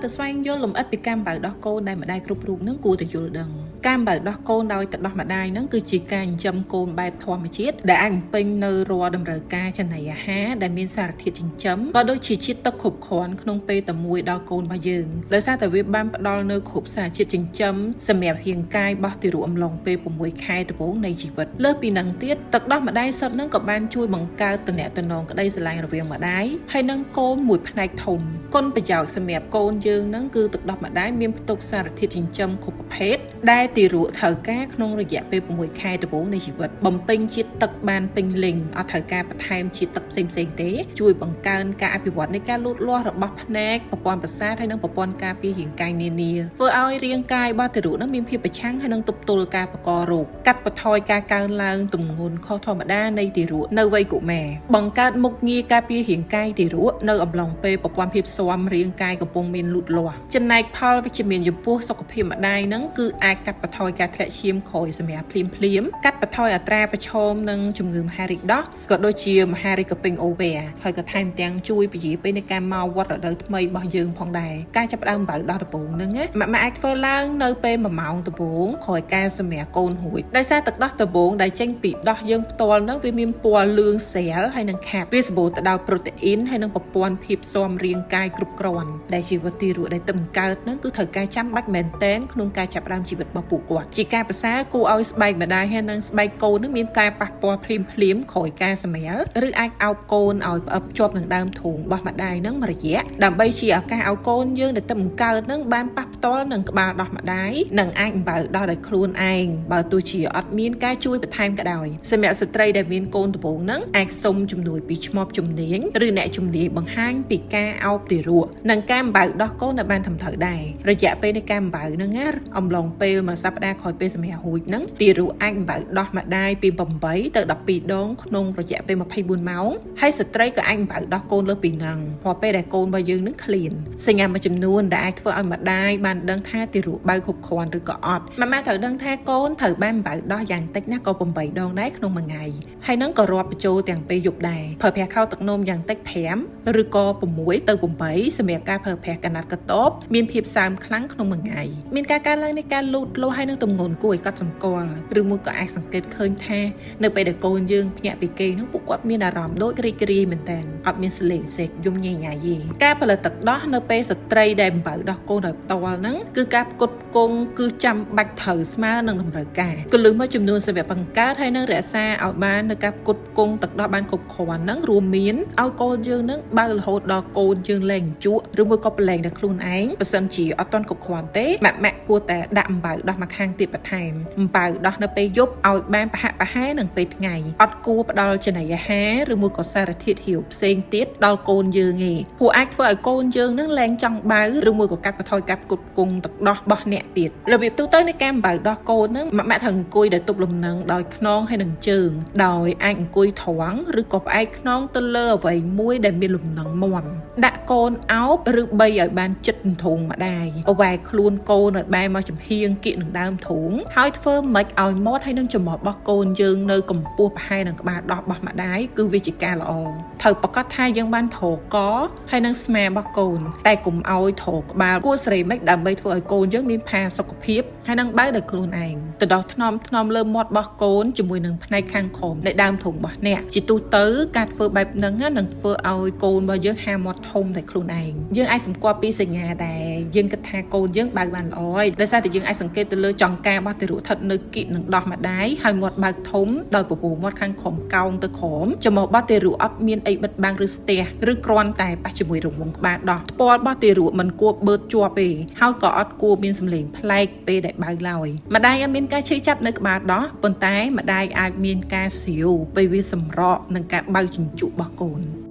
ទៅស្វែងយល់លម្អិតពីការបើកដោះកូនដែលម្ដាយគ្រប់រូបនឹងគួរតែយល់ដឹងការបើកដោះកូនដោយទឹកដោះម្ដាយនឹងគឺជាការចិញ្ចឹមកូនបែបធម្មជាតិដែលអាចបំពេញនៅរាល់តម្រូវការចំណីអាហារដែលមានសារធាតុចិញ្ចឹមក៏ដូចជាជាតិទឹកគ្រប់គ្រាន់ក្នុងពេលតែមួយដល់កូនរបស់យើងដោយសារតែវាបានផ្ដល់នូវគ្រប់សារជាតិចិញ្ចឹមសម្រាប់រាងកាយរបស់ទារកអំឡុងពេល6ខែដំបូងនៃជីវិតលើសពីនឹងទៀតទឹកដោះម្ដាយសុទ្ធនឹងក៏បានជួយបង្កើតទំនាក់ទំនងក្តីស្រឡាញ់រវាងម្ដាយហើយនិងកូនមួយផ្នែកធំគុណប្រយោជន៍សម្រាប់កូនយើងនឹងគឺទឹកដោះម្ដាយមានផ្ទុកសារធាតុចិញ្ចឹមគ្រប់ប្រភេទដែលទារកត្រូវការក្នុងរយៈពេល6ខែដំបូងនៃជីវិតបំពេញជាតិទឹកបានពេញលេញអត់ត្រូវការបន្ថែមជាតិទឹកផ្សេងៗទេជួយបង្កើនការអភិវឌ្ឍនៃការលូតលាស់របស់ភ្នែកប្រព័ន្ធប្រសាទហើយនិងប្រព័ន្ធការពាររាងកាយនានាធ្វើឲ្យរាងកាយរបស់ទារកនឹងមានភាពប្រឆាំងហើយនឹងទប់ទល់ការបង្ករោគកាត់បន្ថយការកើនឡើងទម្ងន់ខុសធម្មតានៃទារកនៅវ័យកុមារបង្កើតមុខងារការពាររាងកាយទារកនៅអំឡុងពេលប្រព័ន្ធភាពស៊ាំរាងកាយកំពុងមានលូតលាស់ចំណែកផលវិជ្ជមានចំពោះសុខភាពម្ដាយនឹងគឺអាចកាត់បន្ថយការធ្លាក់ឈាមក្រោយសម្រាប់ភ្លាមកាត់បន្ថយអត្រាប្រឈមនឹងជំងឺមហារីកដោះក៏ដូចជាមហារីកពេញអូវែហើយក៏ថែមទាំងជួយពន្យាពេលនៃការមកវត្តរដូវថ្មីរបស់យើងផងដែរការចាប់ផ្ដើមបើកដោះដំបូងហ្នឹងម៉ាក់អាចធ្វើឡើងនៅពេល1ម៉ោងដំបូងក្រោយការសម្រាប់កូនរួចដោយសារទឹកដោះដំបូងដែលចេញពីដោះយើងផ្ទាល់ហ្នឹងវាមានពណ៌លឿងស្រាលហើយនឹងខាប់វាសម្បូរទៅដោយប្រូតេអ៊ីនហើយនឹងប្រព័ន្ធភាពស៊ាំរាងកាយគ្រប់គ្រាន់ដែលជីវិតទារកដែលទៅបង្កើតហ្នឹងគឺត្រូវការចាំបាច់មែនទែនក្នុងការចាប់ផ្ដើមជីវិតរបស់ពួកគាត់ជាការប្រសើរគួរឲ្យស្បែកម្ដាយហើយនិងស្បែកកូននឹងមានការប៉ះពាល់ភ្លាមក្រោយការសម្រាលឬអាចអោបកូនឲ្យផ្អឹបជាប់នឹងដើមធូងរបស់ម្ដាយនឹងមួយរយៈដើម្បីជាឱកាសឲ្យកូនយើងដែលទៅបង្កើតនឹងបានប៉ះផ្ទាល់នឹងក្បាលដោះម្ដាយនិងអាចបើដោះដោយខ្លួនឯងបើទោះជាអត់មានការជួយបន្ថែមក៏ដោយសម្រាប់ស្ត្រីដែលមានកូនដំបូងនឹងអាចសុំជំនួយពីឈ្មោះជំនាញឬអ្នកជំនាញបង្ហាញពីការអោបទារកនិងការបើដោះកូនដែលបានត្រឹមត្រូវដែររយៈពេលនៃការបើនឹងអំឡុងពេលមួយសប្តាហ៍ក្រោយពេលសម្រាលរួចនឹងទារកអាចបើដោះម្ដាយពី8ទៅ12ដងក្នុងរយៈពេល24ម៉ោងហើយស្ត្រីក៏អាចបើដោះកូនលើពីហ្នឹងព្រោះពេលដែលកូនរបស់យើងនឹងឃ្លានសញ្ញាមួយចំនួនដែលអាចធ្វើឲ្យម្ដាយបានដឹងថាទារកបើគ្រប់គ្រាន់ឬក៏អត់ម៉ាត្រូវដឹងថាកូនត្រូវបានបើដោះយ៉ាងតិចណាស់ក៏8ដងដែរក្នុងមួយថ្ងៃហើយនឹងក៏រាប់បញ្ចូលទាំងពេលយប់ដែរប្រើប្រាស់ខោទឹកនោមយ៉ាងតិច5ឬក៏6ទៅ8សម្រាប់ការប្រើប្រាស់កណាត់កតបមានភាពសើមខ្លាំងក្នុងមួយថ្ងៃមានការកើនឡើងនៃការលូតលាស់ហើយនឹងទម្ងន់គួរឲ្យកត់សម្គាល់ឬមួយក៏អាចសង្កេតឃើញថានៅពេលដែលកូនយើងភ្ញាក់ពីគេនោះពួកគាត់មានអារម្មណ៍ដូចរីករាយមែនតើអត់មានសលេងសេកយំញ៉ៃញ៉ៃទេការផលិតទឹកដោះនៅពេលស្ត្រីដែលបើដោះកូនដោយផ្ទាល់ហ្នឹងគឺការផ្គត់ផ្គង់គឺចាំបាច់ត្រូវស្មើនឹងតម្រូវការគន្លឹះមួយចំនួនសម្រាប់បង្កើតហើយនឹងរក្សាឲ្យបាននៅការផ្គត់ផ្គង់ទឹកដោះបានគ្រប់គ្រាន់ហ្នឹងរួមមានឲ្យកូនយើងហ្នឹងបើរហូតដល់កូនយើងលែងជក់ឬមួយក៏ប្រឡែងដល់ខ្លួនឯងបើសិនជាអត់ទាន់គ្រប់គ្រាន់ទេម៉ាក់គួរតែដាក់អំបៅដោះមកខាងទៀតបន្ថែមអំបៅដោះនៅពេលយប់ឲ្យបានប្រហាក់ប្រហែលនឹងពេលថ្ងៃអត់គួរផ្ដល់ចំណីអាហារឬមួយក៏សារធាតុហៀវផ្សេងទៀតដល់កូនយើងទេព្រោះអាចធ្វើឲ្យកូនយើងនឹងលែងចង់បើឬមួយក៏កាត់បន្ថយការផ្គត់ផ្គង់ទឹកដោះរបស់អ្នកទៀតរបៀបទូទៅនៃការអំបៅដោះកូននឹងម៉ាក់ត្រូវអង្គុយដោយទប់លំនឹងដោយខ្នងហើយនឹងជើងដោយអាចអង្គុយត្រង់ឬក៏ផ្អែកខ្នងទៅលើអ្វីមួយដែលមានលំនឹងមាំដាក់កូនអោបឬបីឲ្យបានជិតធុងម្ដាយអវ៉ែខ្លួនកូនឲ្យបែរមកចំហៀងគៀកនឹងដើមធុងហើយធ្វើម៉េចឲ្យមាត់ហើយនឹងច្រមុះរបស់កូនយើងនៅកម្ពស់ប្រហែលនឹងក្បាលដោះរបស់ម្ដាយគឺវាជាការល្អត្រូវប្រកាសថាយើងបានត្រកហើយនឹងស្មារបស់កូនតែកុំឲ្យត្រក្បាលគួរសេរីម៉េចដើម្បីធ្វើឲ្យកូនយើងមានផាសុខភាពហើយនឹងបើដោយខ្លួនឯងទៅដោះថ្នមលើមាត់របស់កូនជាមួយនឹងផ្នែកខាងក្រោមនៃដើមធុងរបស់អ្នកជាទូទៅការធ្វើបែបហ្នឹងនឹងធ្វើឲ្យកូនរបស់យើងហាមាត់ធំតែខ្លួនឯងយើងអាចសម្គាល់ពីសញ្ញាដែលយើងគិតថាកូនយើងបើបានល្អហើយដោយសារតែយើងអាចសង្កេតទៅលើចង្ការបស់ទារកស្ថិតនៅគៀកនឹងដោះម្ដាយហើយមាត់បើកធំដោយពពោះមាត់ខាងក្រោមកោងទៅក្រោមច្រមុះរបស់ទារកអត់មានអីបិទបាំងឬស្ទះឬគ្រាន់តែប៉ះជាមួយរង្វង់ក្បាលដោះថ្ពាល់របស់ទារកមិនគួរបឺតជាប់ទេហើយក៏អត់គួរមានសម្លេងប្លែកពេលដែលបើឡើយម្ដាយអាចមានការឈឺចាប់នៅក្បាលដោះប៉ុន្តែម្ដាយអាចមានការស្រាវពេលវាសម្រកនឹងការបើជញ្ជក់របស់កូន